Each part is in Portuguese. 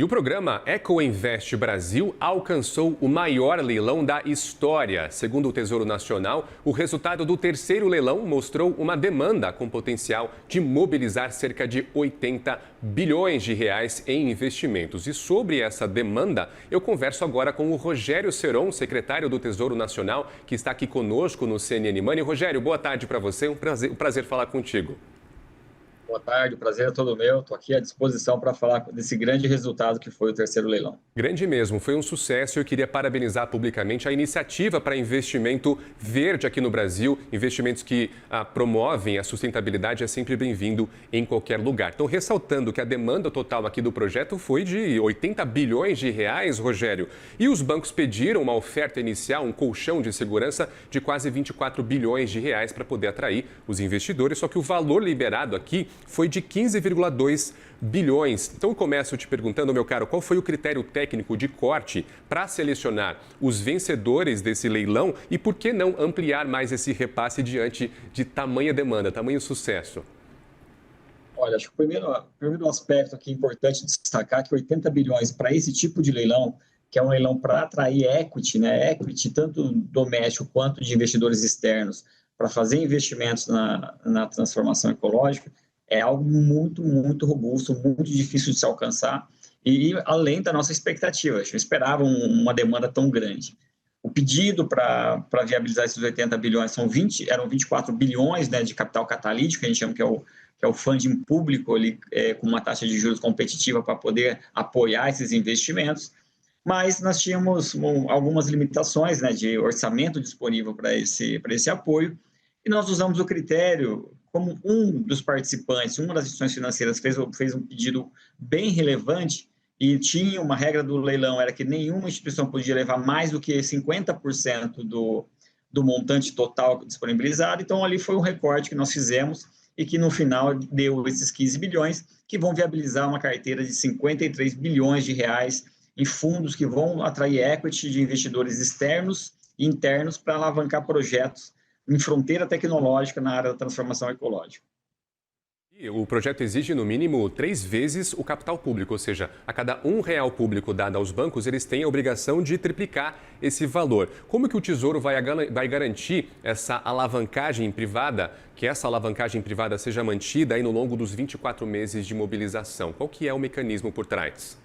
E o programa EcoInvest Brasil alcançou o maior leilão da história. Segundo o Tesouro Nacional, o resultado do terceiro leilão mostrou uma demanda com potencial de mobilizar cerca de 80 bilhões de reais em investimentos. E sobre essa demanda, eu converso agora com o Rogério Seron, secretário do Tesouro Nacional, que está aqui conosco no CNN Money. Rogério, boa tarde para você. Um prazer falar contigo. Boa tarde, o prazer é todo meu. Estou aqui à disposição para falar desse grande resultado que foi o terceiro leilão. Grande mesmo, foi um sucesso. Eu queria parabenizar publicamente a iniciativa para investimento verde aqui no Brasil. Investimentos que promovem a sustentabilidade é sempre bem-vindo em qualquer lugar. Então, ressaltando que a demanda total aqui do projeto foi de 80 bilhões de reais, Rogério. E os bancos pediram uma oferta inicial, um colchão de segurança de quase 24 bilhões de reais para poder atrair os investidores. Só que o valor liberado aqui foi de 15,2 bilhões. Então, eu começo te perguntando, meu caro, qual foi o critério técnico de corte para selecionar os vencedores desse leilão e por que não ampliar mais esse repasse diante de tamanha demanda, tamanho sucesso? Olha, acho que o primeiro aspecto aqui importante destacar é que 80 bilhões para esse tipo de leilão, que é um leilão para atrair equity, né? Equity tanto doméstico quanto de investidores externos, para fazer investimentos na transformação ecológica, é algo muito, muito robusto, muito difícil de se alcançar e além da nossa expectativa. A gente não esperava uma demanda tão grande. O pedido para viabilizar esses 80 bilhões eram 24 bilhões, né, de capital catalítico, que a gente chama que é o funding público, ali, com uma taxa de juros competitiva para poder apoiar esses investimentos. Mas nós tínhamos algumas limitações, né, de orçamento disponível para esse apoio, e nós usamos o critério, como um dos participantes, uma das instituições financeiras fez um pedido bem relevante e tinha uma regra do leilão, era que nenhuma instituição podia levar mais do que 50% do montante total disponibilizado, então ali foi um recorte que nós fizemos e que no final deu esses 15 bilhões, que vão viabilizar uma carteira de 53 bilhões de reais em fundos que vão atrair equity de investidores externos e internos para alavancar projetos em fronteira tecnológica na área da transformação ecológica. E o projeto exige, no mínimo, 3 vezes o capital público, ou seja, a cada R$1 público dado aos bancos, eles têm a obrigação de triplicar esse valor. Como que o Tesouro vai garantir essa alavancagem privada, que essa alavancagem privada seja mantida aí no longo dos 24 meses de mobilização? Qual que é o mecanismo por trás?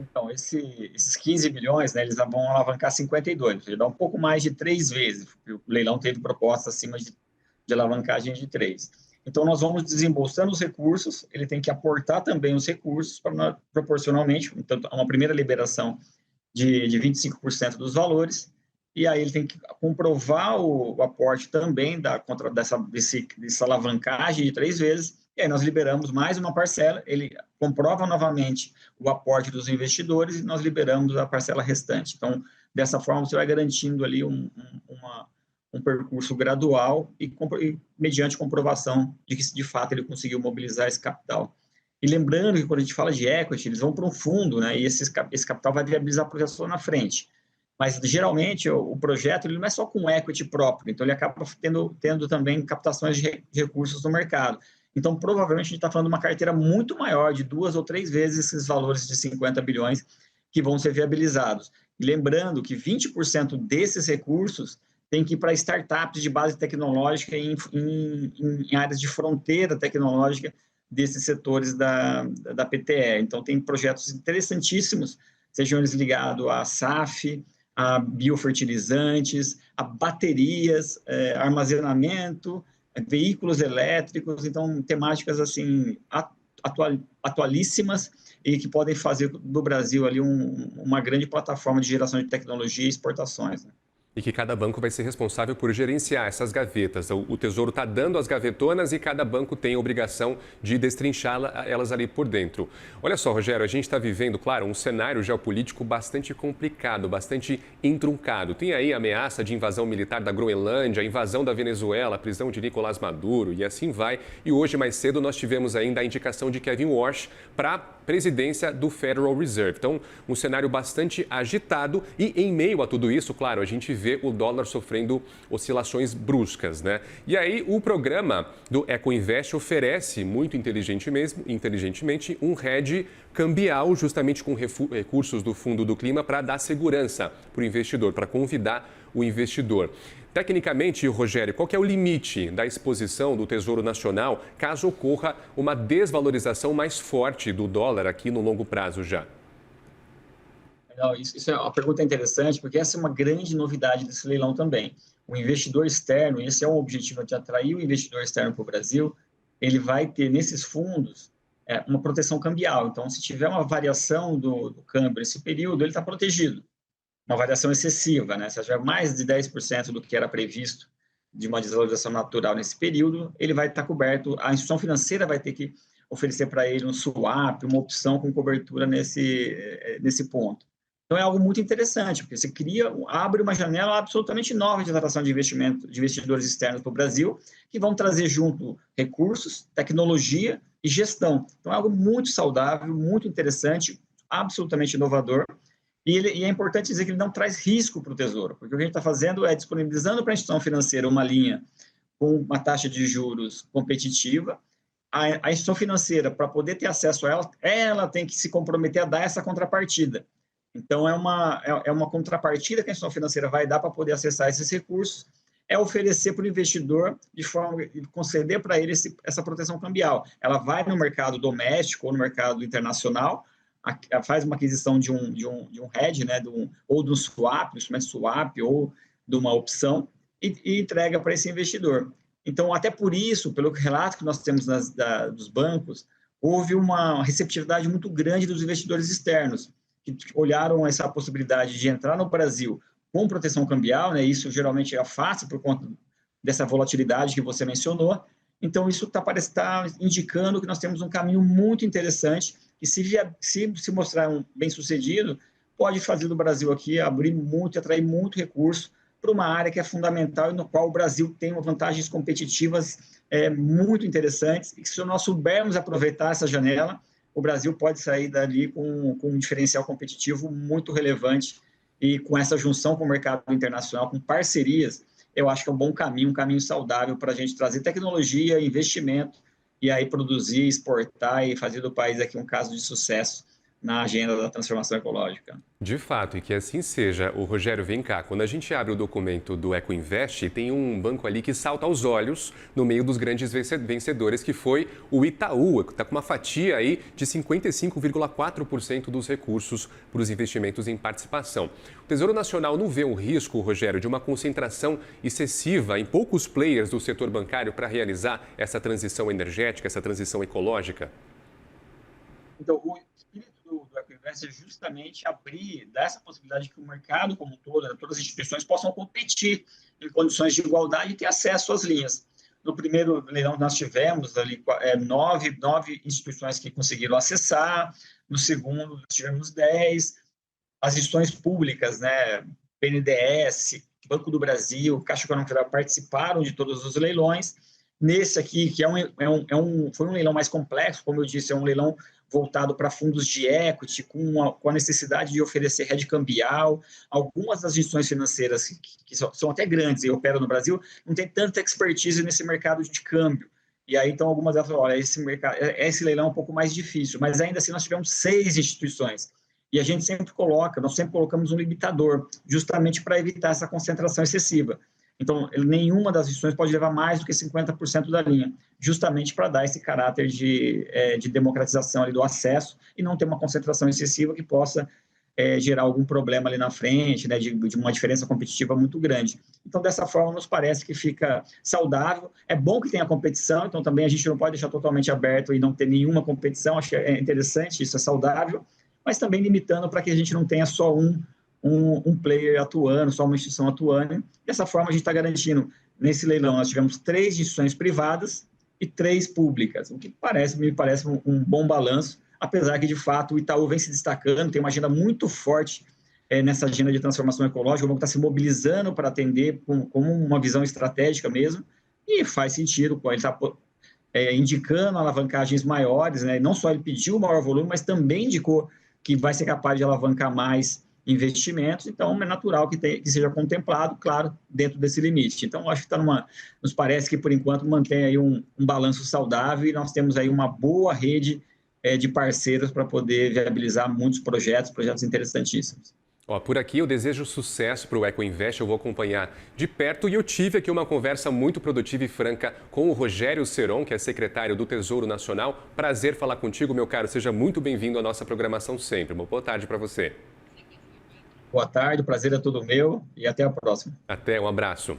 Então, esses 15 bilhões, né, eles vão alavancar 52, ou seja, dá um pouco mais de 3 vezes. O leilão teve propostas acima de alavancagem de 3. Então, nós vamos desembolsando os recursos, ele tem que aportar também os recursos proporcionalmente, então, uma primeira liberação de 25% dos valores, e aí ele tem que comprovar o aporte também dessa alavancagem de 3 vezes, e aí nós liberamos mais uma parcela, ele comprova novamente o aporte dos investidores e nós liberamos a parcela restante. Então, dessa forma, você vai garantindo ali um percurso gradual e mediante comprovação de que, de fato, ele conseguiu mobilizar esse capital. E lembrando que quando a gente fala de equity, eles vão para um fundo, né, e esse capital vai viabilizar a projeção na frente. Mas, geralmente, o projeto ele não é só com equity próprio, então ele acaba tendo também captações de recursos no mercado. Então, provavelmente, a gente está falando de uma carteira muito maior, de 2 ou 3 vezes esses valores de 50 bilhões que vão ser viabilizados. E lembrando que 20% desses recursos tem que ir para startups de base tecnológica em áreas de fronteira tecnológica desses setores da PTE. Então, tem projetos interessantíssimos, sejam eles ligados à SAF, a biofertilizantes, a baterias, armazenamento, veículos elétricos, então temáticas assim atualíssimas e que podem fazer do Brasil ali uma grande plataforma de geração de tecnologia e exportações, né? E que cada banco vai ser responsável por gerenciar essas gavetas. O Tesouro está dando as gavetonas e cada banco tem a obrigação de destrinchá-las ali por dentro. Olha só, Rogério, a gente está vivendo, claro, um cenário geopolítico bastante complicado, bastante entroncado. Tem aí a ameaça de invasão militar da Groenlândia, a invasão da Venezuela, a prisão de Nicolás Maduro e assim vai. E hoje, mais cedo, nós tivemos ainda a indicação de Kevin Warsh para presidência do Federal Reserve. Então, um cenário bastante agitado e, em meio a tudo isso, claro, a gente vê o dólar sofrendo oscilações bruscas, né? E aí, o programa do EcoInvest oferece, muito inteligentemente, um hedge cambial, justamente com recursos do Fundo do Clima, para dar segurança para o investidor, para convidar o investidor. Tecnicamente, Rogério, qual que é o limite da exposição do Tesouro Nacional caso ocorra uma desvalorização mais forte do dólar aqui no longo prazo já? Não, isso é uma pergunta interessante, porque essa é uma grande novidade desse leilão também. O investidor externo, esse é o objetivo de atrair o investidor externo para o Brasil, ele vai ter nesses fundos uma proteção cambial. Então, se tiver uma variação do câmbio nesse período, ele está protegido. Uma variação excessiva, né? Se tiver mais de 10% do que era previsto de uma desvalorização natural nesse período, ele vai estar coberto, a instituição financeira vai ter que oferecer para ele um swap, uma opção com cobertura nesse ponto. Então, é algo muito interessante, porque você abre uma janela absolutamente nova de atração de investimento de investidores externos para o Brasil, que vão trazer junto recursos, tecnologia e gestão. Então, é algo muito saudável, muito interessante, absolutamente inovador. E é importante dizer que ele não traz risco para o Tesouro, porque o que a gente está fazendo é disponibilizando para a instituição financeira uma linha com uma taxa de juros competitiva. A instituição financeira, para poder ter acesso a ela tem que se comprometer a dar essa contrapartida. Então, é uma contrapartida que a instituição financeira vai dar para poder acessar esses recursos, é oferecer para o investidor, de forma de conceder para ele essa proteção cambial. Ela vai no mercado doméstico ou no mercado internacional, faz uma aquisição de um hedge, né, ou de um swap, um instrumento swap, ou de uma opção, e entrega para esse investidor. Então, até por isso, pelo relato que nós temos dos bancos, houve uma receptividade muito grande dos investidores externos, que olharam essa possibilidade de entrar no Brasil com proteção cambial, né, isso geralmente é fácil por conta dessa volatilidade que você mencionou. Então, isso parece estar indicando que nós temos um caminho muito interessante e se mostrar bem sucedido, pode fazer do Brasil aqui abrir muito, atrair muito recurso para uma área que é fundamental e no qual o Brasil tem vantagens competitivas muito interessantes e que se nós soubermos aproveitar essa janela, o Brasil pode sair dali com um diferencial competitivo muito relevante e com essa junção com o mercado internacional, com parcerias, eu acho que é um bom caminho, um caminho saudável para a gente trazer tecnologia, investimento e aí produzir, exportar e fazer do país aqui um caso de sucesso na agenda da transformação ecológica. De fato, e que assim seja. O Rogério, vem cá, quando a gente abre o documento do EcoInvest, tem um banco ali que salta aos olhos no meio dos grandes vencedores, que foi o Itaú, que está com uma fatia aí de 55,4% dos recursos para os investimentos em participação. O Tesouro Nacional não vê um risco, Rogério, de uma concentração excessiva em poucos players do setor bancário para realizar essa transição energética, essa transição ecológica? Então, o espírito do EcoInvest é justamente dar essa possibilidade de que o mercado como um todo, né, todas as instituições possam competir em condições de igualdade e ter acesso às linhas. No primeiro leilão nós tivemos ali nove instituições que conseguiram acessar, no segundo nós tivemos 10, as instituições públicas, né, BNDES, Banco do Brasil, Caixa Econômica Federal participaram de todos os leilões. Nesse aqui, que foi um leilão mais complexo, como eu disse, é um leilão voltado para fundos de equity, com a necessidade de oferecer hedge cambial. Algumas das instituições financeiras, que são até grandes e operam no Brasil, não tem tanta expertise nesse mercado de câmbio. E aí, então, algumas delas falaram, olha, esse leilão é um pouco mais difícil, mas ainda assim nós tivemos 6 instituições. E a gente nós sempre colocamos um limitador, justamente para evitar essa concentração excessiva. Então, nenhuma das instituições pode levar mais do que 50% da linha, justamente para dar esse caráter de democratização ali do acesso e não ter uma concentração excessiva que possa gerar algum problema ali na frente, né, de uma diferença competitiva muito grande. Então, dessa forma, nos parece que fica saudável. É bom que tenha competição, então também a gente não pode deixar totalmente aberto e não ter nenhuma competição, acho que é interessante, isso é saudável, mas também limitando para que a gente não tenha só um player atuando, só uma instituição atuando. Dessa forma, a gente está garantindo, nesse leilão, nós tivemos 3 instituições privadas e 3 públicas, o que me parece um bom balanço, apesar que, de fato, o Itaú vem se destacando, tem uma agenda muito forte nessa agenda de transformação ecológica, o banco está se mobilizando para atender com uma visão estratégica mesmo, e faz sentido, ele está indicando alavancagens maiores, né? Não só ele pediu o maior volume, mas também indicou que vai ser capaz de alavancar mais investimentos, então é natural que seja contemplado, claro, dentro desse limite. Então, acho que nos parece que, por enquanto, mantém aí um balanço saudável e nós temos aí uma boa rede de parceiros para poder viabilizar muitos projetos interessantíssimos. Ó, por aqui eu desejo sucesso para o EcoInvest, eu vou acompanhar de perto e eu tive aqui uma conversa muito produtiva e franca com o Rogério Seron, que é secretário do Tesouro Nacional. Prazer falar contigo, meu caro, seja muito bem-vindo à nossa programação sempre. Uma boa tarde para você. Boa tarde, o prazer é todo meu e até a próxima. Até, um abraço.